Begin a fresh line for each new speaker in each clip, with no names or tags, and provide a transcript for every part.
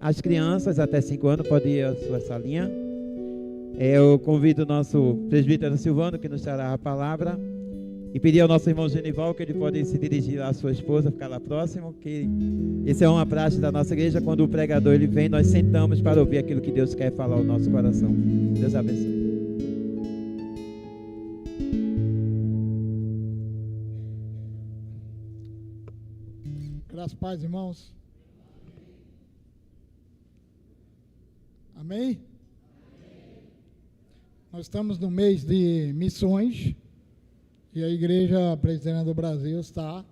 As crianças até 5 anos podem ir à sua salinha. Eu convido o nosso presbítero Silvano, que nos trará a palavra, e pedir ao nosso irmão Genival que ele pode se dirigir à sua esposa, ficar lá próximo, que isso é uma prática da nossa igreja. Quando o pregador ele vem, nós sentamos para ouvir aquilo que Deus quer falar ao nosso coração. Deus abençoe.
Graças a paz, irmãos. Amém? Nós estamos no mês de missões e a Igreja Presbiteriana do Brasil está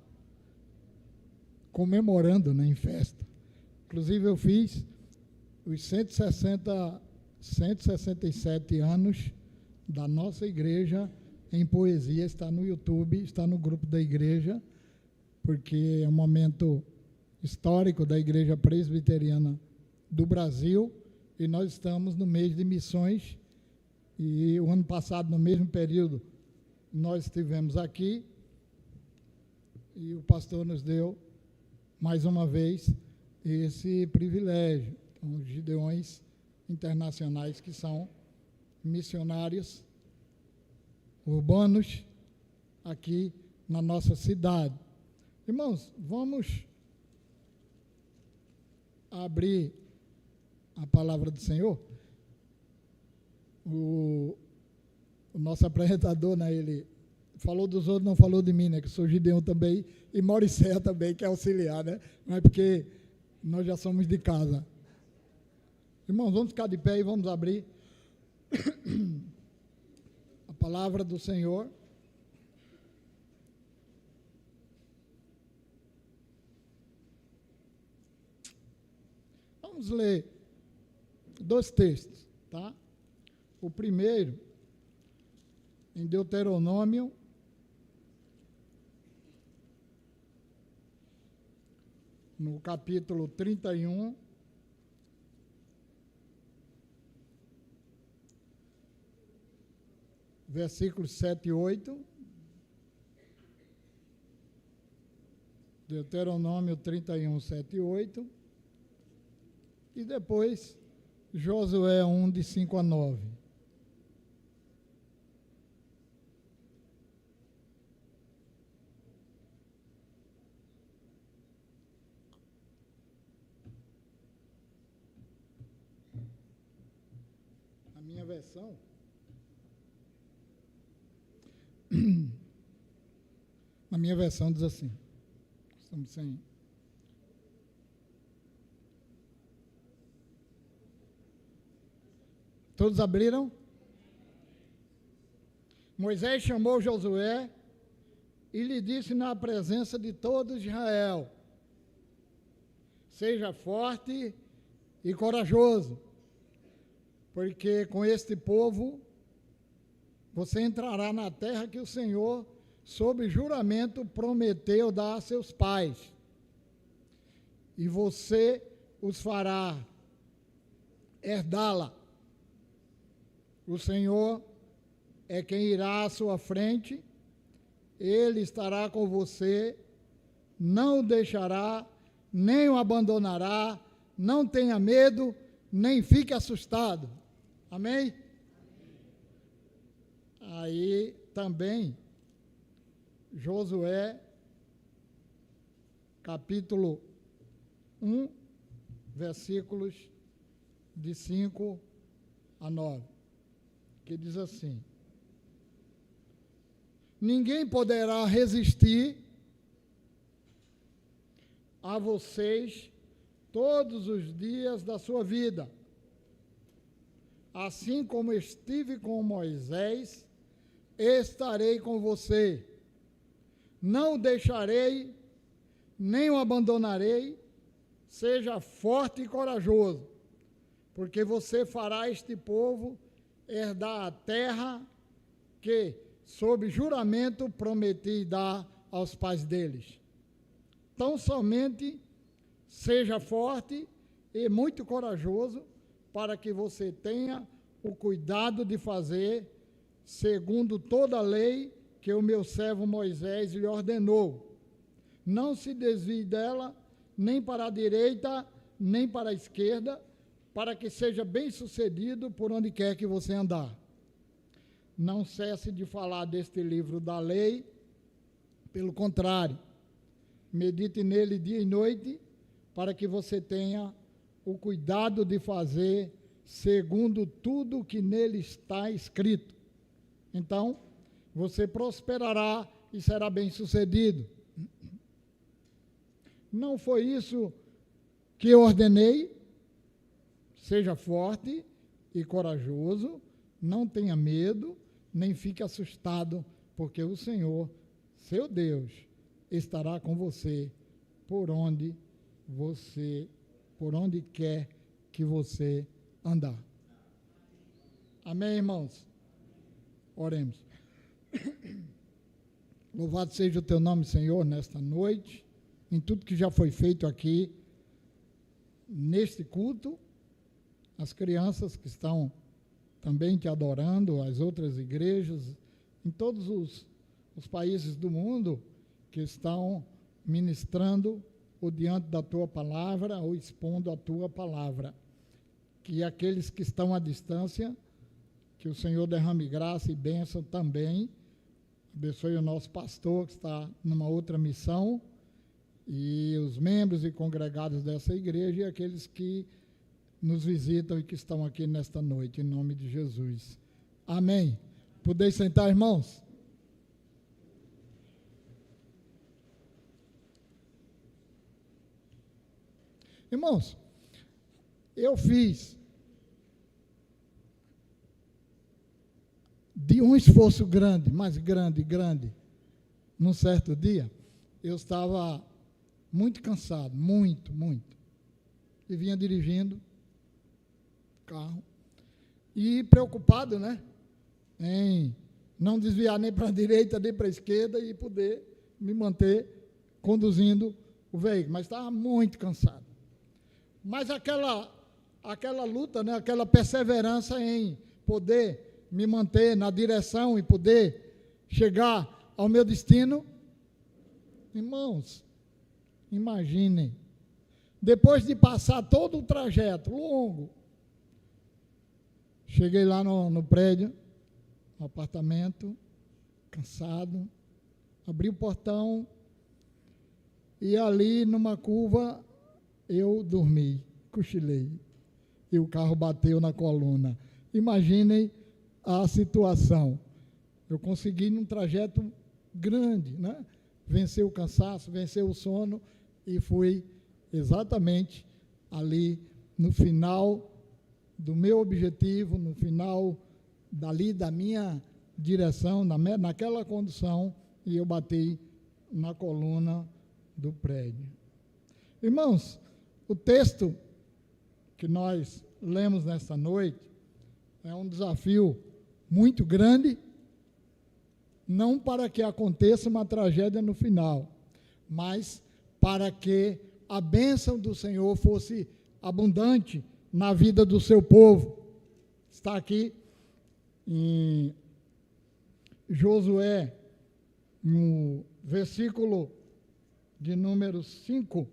comemorando, né, em festa. Inclusive eu fiz os 167 anos da nossa igreja em poesia, está no YouTube, está no grupo da igreja, porque é um momento histórico da Igreja Presbiteriana do Brasil e nós estamos no mês de missões. E o ano passado, no mesmo período, nós estivemos aqui e o pastor nos deu, mais uma vez, esse privilégio. Então, os Gideões internacionais, que são missionários urbanos aqui na nossa cidade. Irmãos, vamos abrir a palavra do Senhor. O nosso apresentador, né, ele falou dos outros, não falou de mim, né, que sou Gideão também, e Mauricéia também, que é auxiliar, né, mas porque nós já somos de casa. Irmãos, vamos ficar de pé e vamos abrir a palavra do Senhor. Vamos ler 2 textos, tá? O primeiro, em Deuteronômio, no capítulo 31, versículos 7 e 8. Deuteronômio 31, 7 e 8. E depois, Josué 1, de 5 a 9. A minha versão... A minha versão diz assim, estamos sem... Todos abriram? Moisés chamou Josué e lhe disse na presença de todo Israel: seja forte e corajoso, porque com este povo você entrará na terra que o Senhor, sob juramento, prometeu dar a seus pais, e você os fará herdá-la. O Senhor é quem irá à sua frente, Ele estará com você, não o deixará, nem o abandonará, não tenha medo, nem fique assustado. Amém? Aí também, Josué, capítulo 1, versículos de 5 a 9. Que diz assim: ninguém poderá resistir a vocês todos os dias da sua vida. Assim como estive com Moisés, estarei com você. Não o deixarei, nem o abandonarei. Seja forte e corajoso, porque você fará este povo herdar a terra que, sob juramento, prometi dar aos pais deles. Tão somente seja forte e muito corajoso, para que você tenha o cuidado de fazer segundo toda a lei que o meu servo Moisés lhe ordenou. Não se desvie dela, nem para a direita, nem para a esquerda, para que seja bem-sucedido por onde quer que você andar. Não cesse de falar deste livro da lei, pelo contrário, medite nele dia e noite, para que você tenha o cuidado de fazer segundo tudo que nele está escrito. Então, você prosperará e será bem-sucedido. Não foi isso que eu ordenei? Seja forte e corajoso, não tenha medo, nem fique assustado, porque o Senhor, seu Deus, estará com você por onde quer que você andar. Amém, irmãos? Oremos. Louvado seja o teu nome, Senhor, nesta noite, em tudo que já foi feito aqui, neste culto, as crianças que estão também te adorando, as outras igrejas, em todos os países do mundo que estão ministrando ou diante da tua palavra ou expondo a tua palavra. Que aqueles que estão à distância, que o Senhor derrame graça e bênção também. Abençoe o nosso pastor que está numa outra missão e os membros e congregados dessa igreja e aqueles que nos visitam e que estão aqui nesta noite, em nome de Jesus. Amém. Podeis sentar, irmãos? Irmãos, eu fiz de um esforço grande, mas grande, num certo dia, eu estava muito cansado, muito, e vinha dirigindo carro, e preocupado, né, em não desviar nem para a direita, nem para a esquerda, e poder me manter conduzindo o veículo, mas estava muito cansado. Mas aquela luta, né, aquela perseverança em poder me manter na direção e poder chegar ao meu destino, irmãos, imaginem, depois de passar todo o trajeto longo, cheguei lá no prédio, no apartamento, cansado, abri o portão e ali numa curva eu dormi, cochilei e o carro bateu na coluna. Imaginem a situação. Eu consegui num trajeto grande, né? Vencer o cansaço, vencer o sono e fui exatamente ali no final do meu objetivo, no final dali da minha direção, naquela condução, e eu bati na coluna do prédio. Irmãos, o texto que nós lemos nesta noite é um desafio muito grande, não para que aconteça uma tragédia no final, mas para que a bênção do Senhor fosse abundante na vida do seu povo. Está aqui em Josué, no versículo de número 5,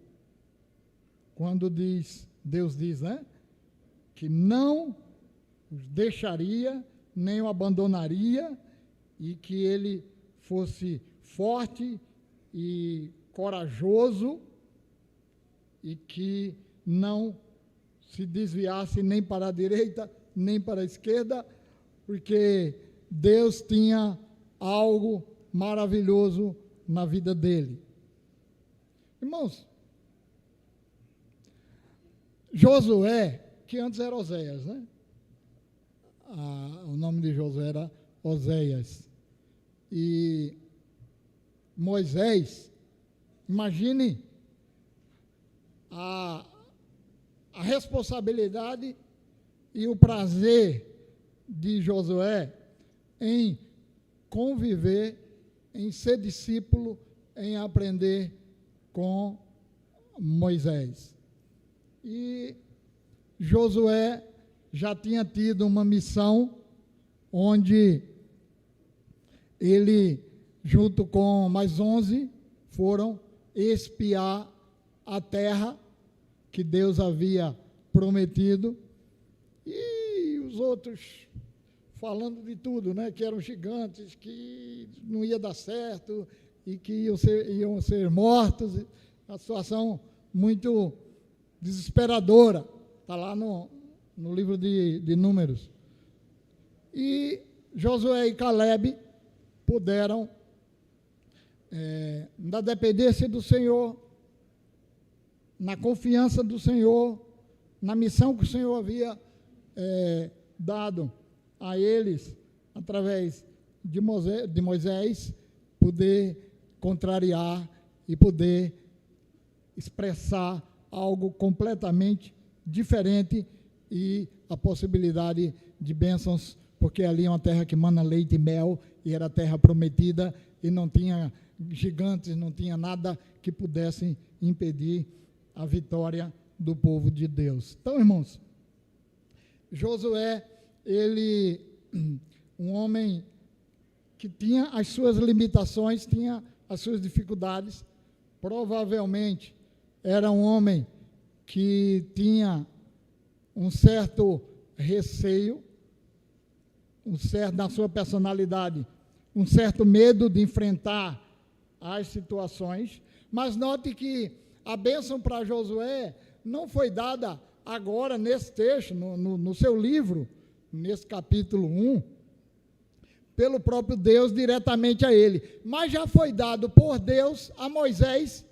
quando Deus diz, né, que não os deixaria, nem o abandonaria, e que ele fosse forte e corajoso, e que não se desviasse nem para a direita, nem para a esquerda, porque Deus tinha algo maravilhoso na vida dele. Irmãos, Josué, que antes era Oséias, né? O nome de Josué era Oséias. E Moisés, imagine a responsabilidade e o prazer de Josué em conviver, em ser discípulo, em aprender com Moisés. E Josué já tinha tido uma missão onde ele, junto com mais 11, foram espiar a terra que Deus havia prometido, e os outros falando de tudo, né, que eram gigantes, que não ia dar certo e que iam ser mortos. Uma situação muito desesperadora. Está lá no livro de Números. E Josué e Caleb puderam, na dependência do Senhor, na confiança do Senhor, na missão que o Senhor havia dado a eles, através de Moisés, poder contrariar e poder expressar algo completamente diferente e a possibilidade de bênçãos, porque ali é uma terra que mana leite e mel, e era a terra prometida, e não tinha gigantes, não tinha nada que pudessem impedir a vitória do povo de Deus. Então, irmãos, Josué, ele, um homem que tinha as suas limitações, tinha as suas dificuldades, provavelmente era um homem que tinha um certo receio, na sua personalidade, um certo medo de enfrentar as situações, mas note que a bênção para Josué não foi dada agora nesse texto, no seu livro, nesse capítulo 1, pelo próprio Deus diretamente a ele, mas já foi dado por Deus a Moisés,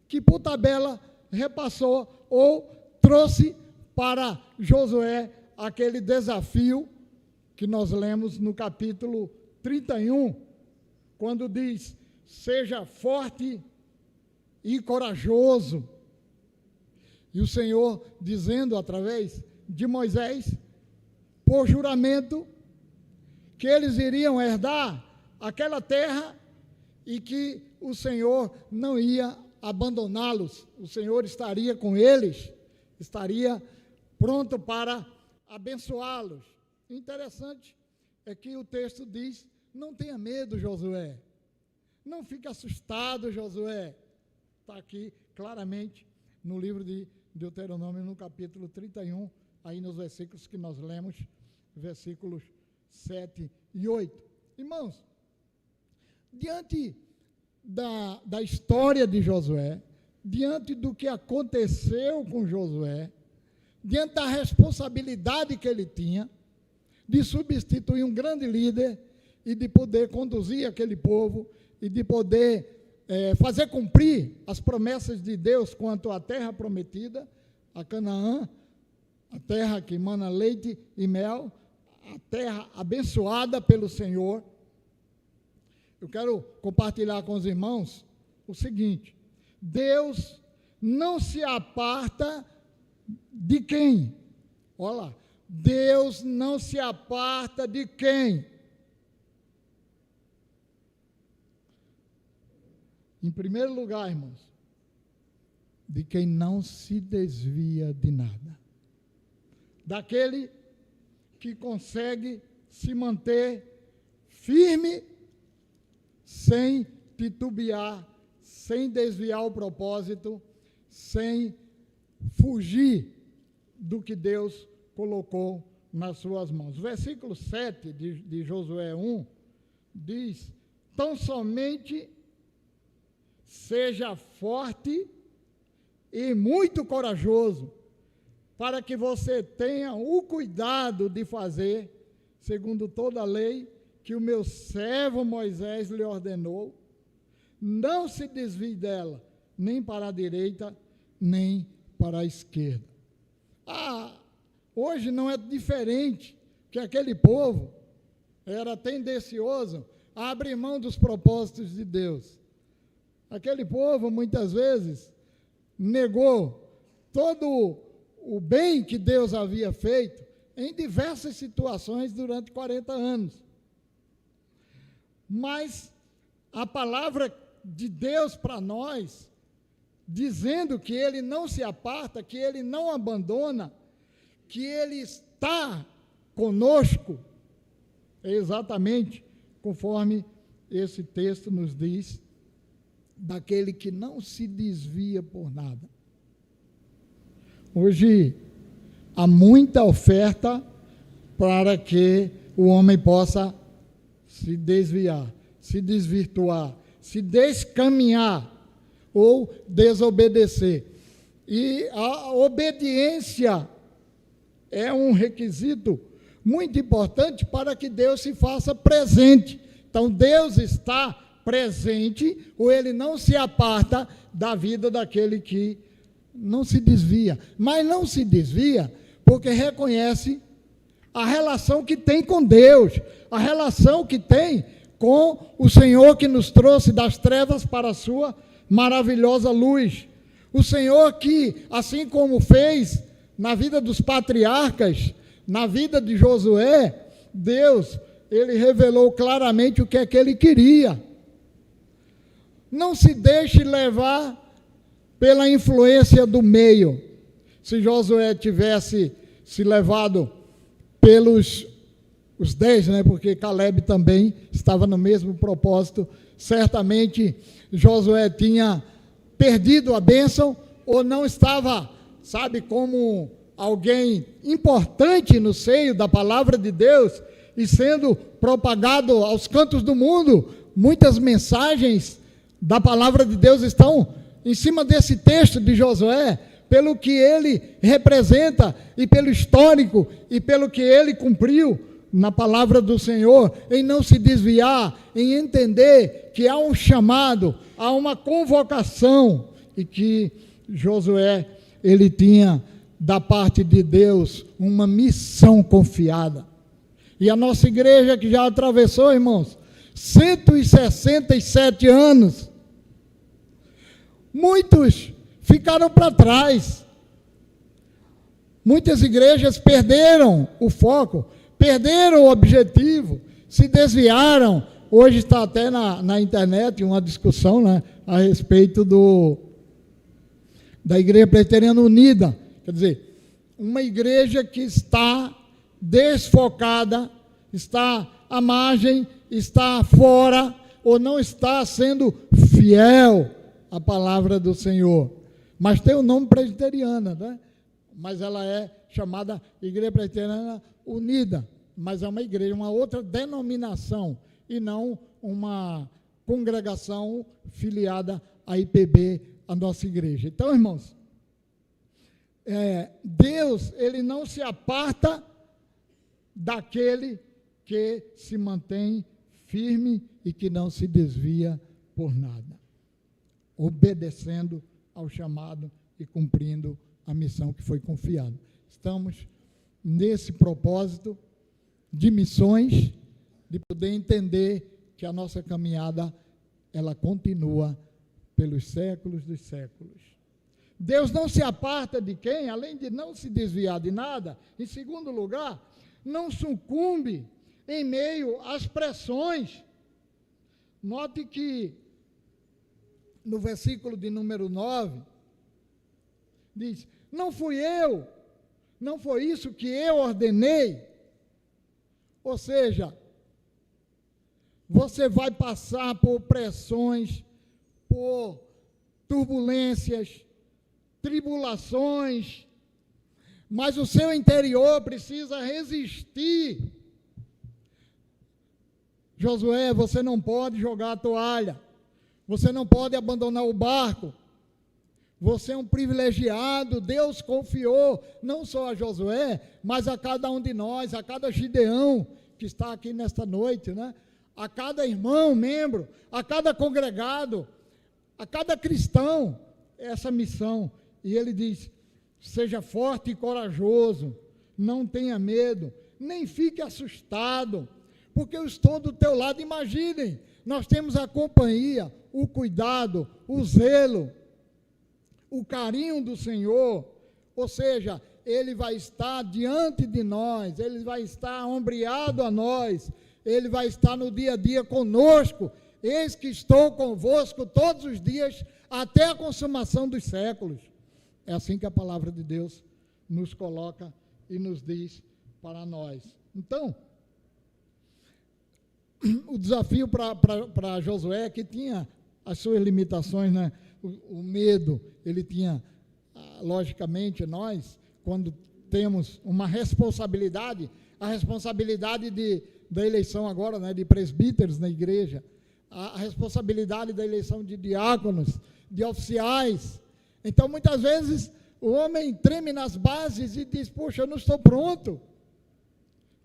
que por tabela repassou ou trouxe para Josué aquele desafio que nós lemos no capítulo 31, quando diz: seja forte e corajoso. E o Senhor dizendo através de Moisés, por juramento, que eles iriam herdar aquela terra e que o Senhor não ia abandoná-los, o Senhor estaria com eles, estaria pronto para abençoá-los. Interessante é que o texto diz: não tenha medo, Josué, não fique assustado, Josué. Está aqui claramente no livro de Deuteronômio, no capítulo 31, aí nos versículos que nós lemos, versículos 7 e 8. Irmãos, diante da história de Josué, diante do que aconteceu com Josué, diante da responsabilidade que ele tinha de substituir um grande líder e de poder conduzir aquele povo e de poder fazer cumprir as promessas de Deus quanto à terra prometida, a Canaã, a terra que emana leite e mel, a terra abençoada pelo Senhor. Eu quero compartilhar com os irmãos o seguinte: Deus não se aparta de quem? Olha lá, Deus não se aparta de quem? Em primeiro lugar, irmãos, de quem não se desvia de nada. Daquele que consegue se manter firme, sem titubear, sem desviar o propósito, sem fugir do que Deus colocou nas suas mãos. O versículo 7 de Josué 1 diz: tão somente seja forte e muito corajoso, para que você tenha o cuidado de fazer, segundo toda a lei que o meu servo Moisés lhe ordenou, não se desvie dela, nem para a direita, nem para a esquerda. Hoje não é diferente, que aquele povo era tendencioso a abrir mão dos propósitos de Deus. Aquele povo, muitas vezes, negou todo o bem que Deus havia feito em diversas situações durante 40 anos. Mas a palavra de Deus para nós, dizendo que Ele não se aparta, que Ele não abandona, que Ele está conosco, é exatamente conforme esse texto nos diz, daquele que não se desvia por nada. Hoje há muita oferta para que o homem possa se desviar, se desvirtuar, se descaminhar ou desobedecer. E a obediência é um requisito muito importante para que Deus se faça presente. Então, Deus está presente, ou ele não se aparta da vida daquele que não se desvia. Mas não se desvia porque reconhece a relação que tem com Deus, a relação que tem com o Senhor que nos trouxe das trevas para a sua maravilhosa luz. O Senhor que, assim como fez na vida dos patriarcas, na vida de Josué, Deus, ele revelou claramente o que é que ele queria. Não se deixe levar pela influência do meio. Se Josué tivesse se levado pelos os 10, né, porque Caleb também estava no mesmo propósito, certamente Josué tinha perdido a bênção ou não estava, sabe, como alguém importante no seio da palavra de Deus e sendo propagado aos cantos do mundo. Muitas mensagens da palavra de Deus estão em cima desse texto de Josué, pelo que ele representa e pelo histórico e pelo que ele cumpriu na palavra do Senhor, em não se desviar, em entender que há um chamado, há uma convocação e que Josué, ele tinha da parte de Deus uma missão confiada. E a nossa igreja que já atravessou, irmãos, 167 anos, muitos ficaram para trás. Muitas igrejas perderam o foco, perderam o objetivo, se desviaram. Hoje está até na internet uma discussão, né, a respeito da Igreja Presbiteriana Unida. Quer dizer, uma igreja que está desfocada, está à margem, está fora, ou não está sendo fiel à palavra do Senhor. Mas tem o nome presbiteriana, né? Mas ela é chamada Igreja Presbiteriana Unida, mas é uma igreja, uma outra denominação, e não uma congregação filiada à IPB, a nossa igreja. Então, irmãos, Deus, ele não se aparta daquele que se mantém firme e que não se desvia por nada, obedecendo ao chamado e cumprindo a missão que foi confiada. Estamos nesse propósito de missões, de poder entender que a nossa caminhada, ela continua pelos séculos dos séculos. Deus não se aparta de quem, além de não se desviar de nada, em segundo lugar, não sucumbe em meio às pressões. Note que no versículo de número 9, diz: não fui eu, não foi isso que eu ordenei. Ou seja, você vai passar por pressões, por turbulências, tribulações, mas o seu interior precisa resistir. Josué, você não pode jogar a toalha, você não pode abandonar o barco, você é um privilegiado. Deus confiou não só a Josué, mas a cada um de nós, a cada Gideão que está aqui nesta noite, né? A cada irmão, membro, a cada congregado, a cada cristão, essa missão. E ele diz: seja forte e corajoso, não tenha medo, nem fique assustado, porque eu estou do teu lado. Imaginem, nós temos a companhia, o cuidado, o zelo, o carinho do Senhor. Ou seja, ele vai estar diante de nós, ele vai estar ombreado a nós, ele vai estar no dia a dia conosco. Eis que estou convosco todos os dias, até a consumação dos séculos. É assim que a palavra de Deus nos coloca e nos diz para nós. Então, o desafio para Josué, que tinha as suas limitações, né? O medo, ele tinha logicamente, nós, quando temos uma responsabilidade, a responsabilidade da eleição agora, né, de presbíteros na igreja, a responsabilidade da eleição de diáconos, de oficiais. Então, muitas vezes, o homem treme nas bases e diz, puxa, eu não estou pronto.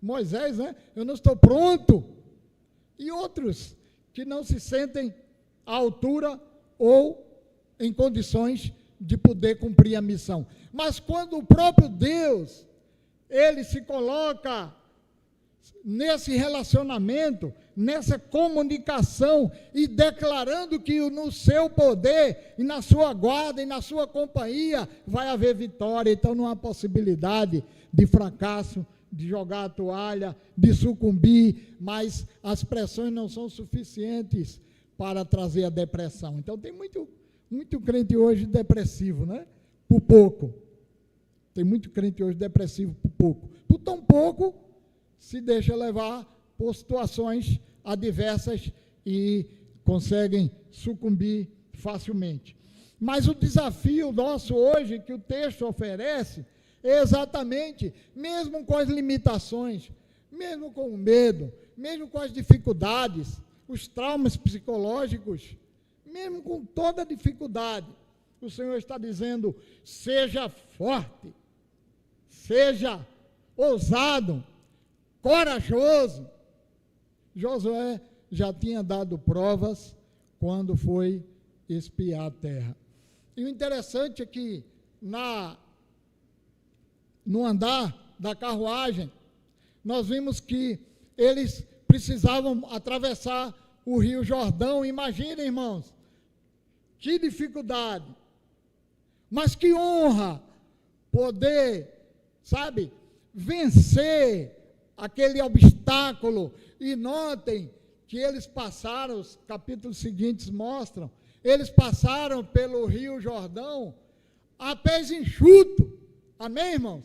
Moisés, né? Eu não estou pronto. E outros que não se sentem à altura ou em condições de poder cumprir a missão. Mas quando o próprio Deus, ele se coloca nesse relacionamento, nessa comunicação e declarando que no seu poder e na sua guarda e na sua companhia vai haver vitória. Então não há possibilidade de fracasso, de jogar a toalha, de sucumbir, mas as pressões não são suficientes para trazer a depressão. Então tem muito crente hoje depressivo, né? Por pouco. Tem muito crente hoje depressivo por pouco. Por tão pouco, se deixa levar por situações adversas e conseguem sucumbir facilmente. Mas o desafio nosso hoje, que o texto oferece, é exatamente, mesmo com as limitações, mesmo com o medo, mesmo com as dificuldades, os traumas psicológicos, mesmo com toda a dificuldade, o Senhor está dizendo, seja forte, seja ousado, corajoso. Josué já tinha dado provas quando foi espiar a terra. E o interessante é que no andar da carruagem, nós vimos que eles precisavam atravessar o Rio Jordão. Imaginem, irmãos, que dificuldade, mas que honra poder, sabe, vencer aquele obstáculo. E notem que eles passaram, os capítulos seguintes mostram, eles passaram pelo Rio Jordão a pés enxutos. Amém, irmãos?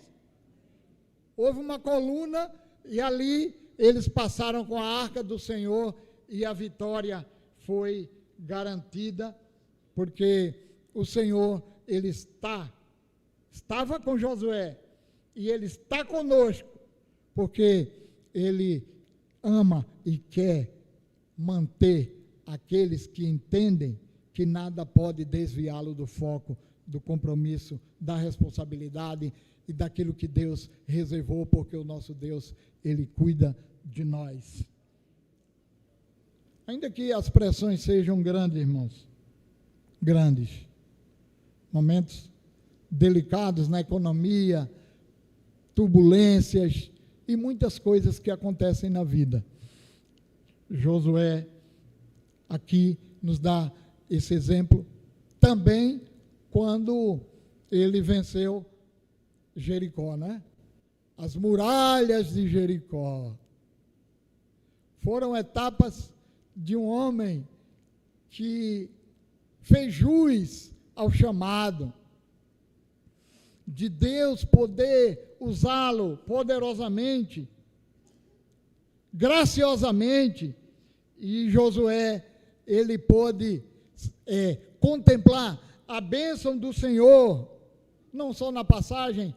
Houve uma coluna e ali eles passaram com a arca do Senhor e a vitória foi garantida, porque o Senhor, ele estava com Josué e ele está conosco, porque ele ama e quer manter aqueles que entendem que nada pode desviá-lo do foco, do compromisso, da responsabilidade e daquilo que Deus reservou, porque o nosso Deus, ele cuida de nós. Ainda que as pressões sejam grandes, irmãos, grandes, momentos delicados na economia, turbulências e muitas coisas que acontecem na vida. Josué aqui nos dá esse exemplo também quando ele venceu Jericó, né? As muralhas de Jericó foram etapas de um homem que fez jus ao chamado, de Deus poder usá-lo poderosamente, graciosamente, e Josué, ele pôde contemplar a bênção do Senhor, não só na passagem,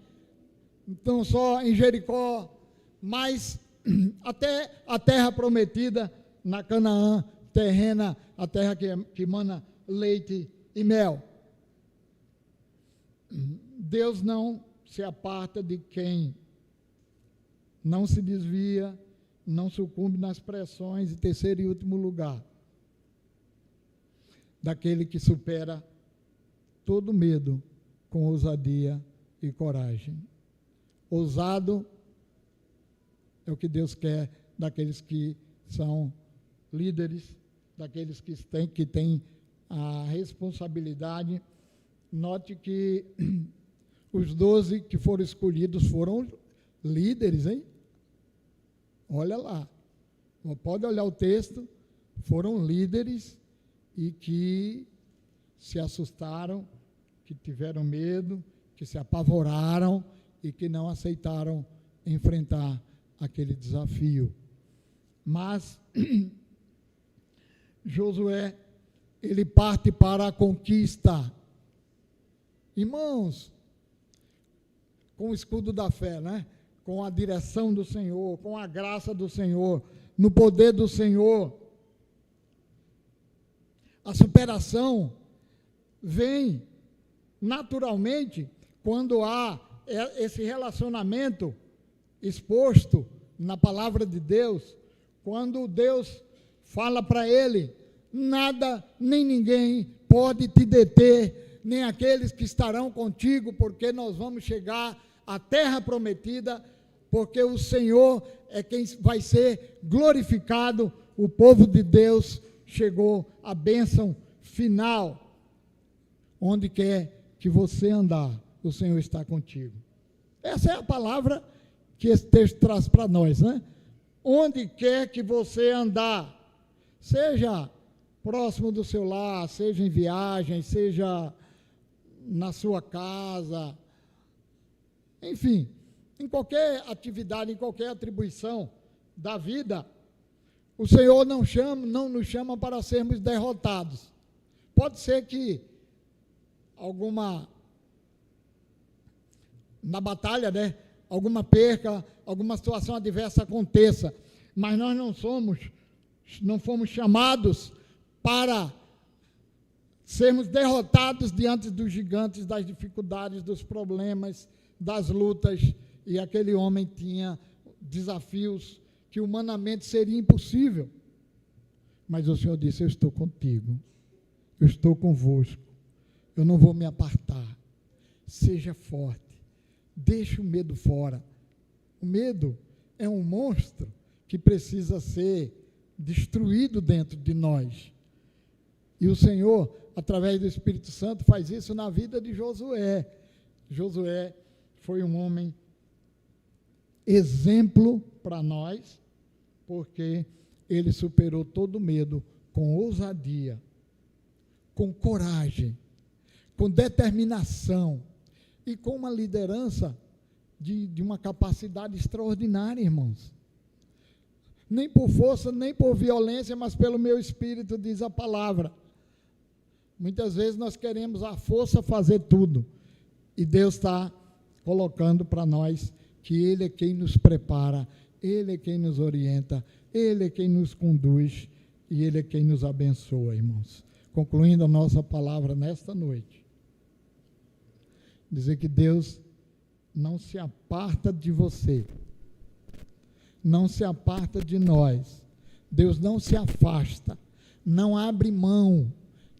não só em Jericó, mas até a terra prometida na Canaã terrena, a terra que mana leite e mel. Deus não se aparta de quem não se desvia, não sucumbe nas pressões, e terceiro e último lugar, daquele que supera todo medo com ousadia e coragem. Ousado é o que Deus quer daqueles que são líderes, daqueles que têm a responsabilidade. Note que os 12 que foram escolhidos foram líderes, hein? Olha lá, pode olhar o texto, foram líderes e que se assustaram, que tiveram medo, que se apavoraram e que não aceitaram enfrentar aquele desafio. Mas Josué, ele parte para a conquista. Irmãos, com o escudo da fé, né? Com a direção do Senhor, com a graça do Senhor, no poder do Senhor. A superação vem naturalmente quando há esse relacionamento exposto na palavra de Deus, quando Deus fala para ele: nada nem ninguém pode te deter, nem aqueles que estarão contigo, porque nós vamos chegar à terra prometida, porque o Senhor é quem vai ser glorificado. O povo de Deus chegou à bênção final. Onde quer que você andar, o Senhor está contigo. Essa é a palavra que esse texto traz para nós, né? Onde quer que você andar, seja próximo do seu lar, seja em viagem, seja na sua casa, enfim, em qualquer atividade, em qualquer atribuição da vida, o Senhor não nos chama para sermos derrotados. Pode ser que na batalha, né, alguma perca, alguma situação adversa aconteça, mas nós não fomos chamados para sermos derrotados diante dos gigantes, das dificuldades, dos problemas, das lutas. E aquele homem tinha desafios que humanamente seria impossível. Mas o Senhor disse: eu estou contigo, eu estou convosco, eu não vou me apartar. Seja forte, deixe o medo fora. O medo é um monstro que precisa ser destruído dentro de nós. E o Senhor, através do Espírito Santo, faz isso na vida de Josué. Josué foi um homem exemplo para nós, porque ele superou todo medo com ousadia, com coragem, com determinação e com uma liderança de uma capacidade extraordinária, irmãos. Nem por força, nem por violência, mas pelo meu espírito, diz a palavra. Muitas vezes nós queremos à força fazer tudo, e Deus está colocando para nós que Ele é quem nos prepara, Ele é quem nos orienta, Ele é quem nos conduz, e Ele é quem nos abençoa, irmãos. Concluindo a nossa palavra nesta noite, dizer que Deus não se aparta de você, não se aparta de nós. Deus não se afasta, não abre mão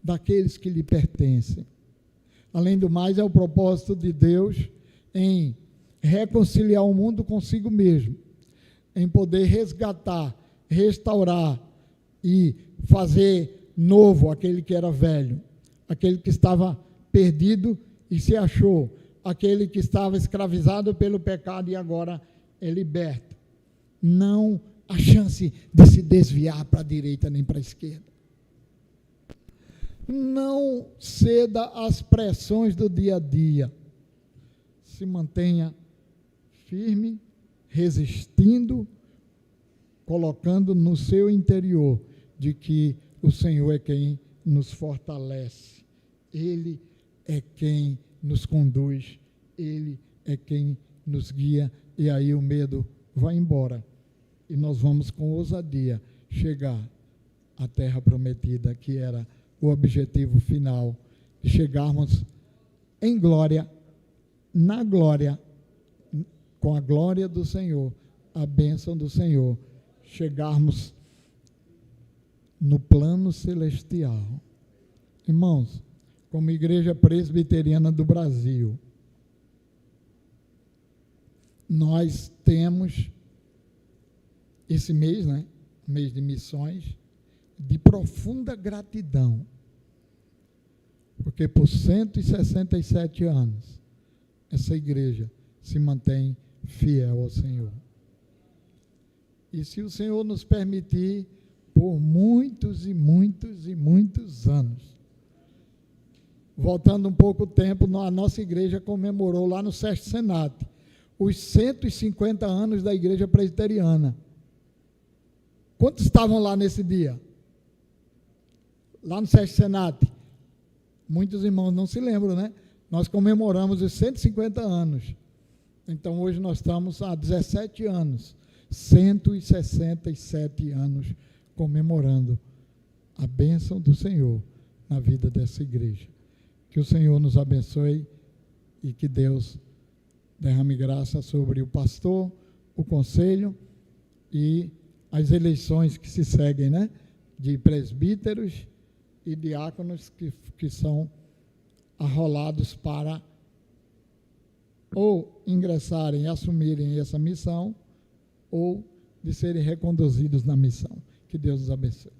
daqueles que lhe pertencem. Além do mais, é o propósito de Deus em reconciliar o mundo consigo mesmo, em poder resgatar, restaurar e fazer novo aquele que era velho, aquele que estava perdido e se achou, aquele que estava escravizado pelo pecado e agora é liberto. Não há chance de se desviar para a direita nem para a esquerda. Não ceda às pressões do dia a dia. Se mantenha firme, resistindo, colocando no seu interior de que o Senhor é quem nos fortalece. Ele é quem nos conduz, Ele é quem nos guia, e aí o medo vai embora. E nós vamos com ousadia chegar à terra prometida, que era o objetivo final, de chegarmos em glória, na glória, com a glória do Senhor, a bênção do Senhor, chegarmos no plano celestial. Irmãos, como Igreja Presbiteriana do Brasil, nós temos esse mês, né, mês de missões, de profunda gratidão, porque por 167 anos, essa igreja se mantém fiel ao Senhor. E se o Senhor nos permitir, por muitos e muitos e muitos anos, voltando um pouco o tempo, a nossa igreja comemorou lá no Sesc Senat os 150 anos da Igreja Presbiteriana. Quantos estavam lá nesse dia? Lá no Sesc Senat? Muitos irmãos não se lembram, né? Nós comemoramos os 150 anos Então, hoje nós estamos há 17 anos, 167 anos, comemorando a bênção do Senhor na vida dessa igreja. Que o Senhor nos abençoe e que Deus derrame graça sobre o pastor, o conselho e as eleições que se seguem, né? De presbíteros e diáconos que são arrolados para ou ingressarem e assumirem essa missão ou de serem reconduzidos na missão. Que Deus os abençoe.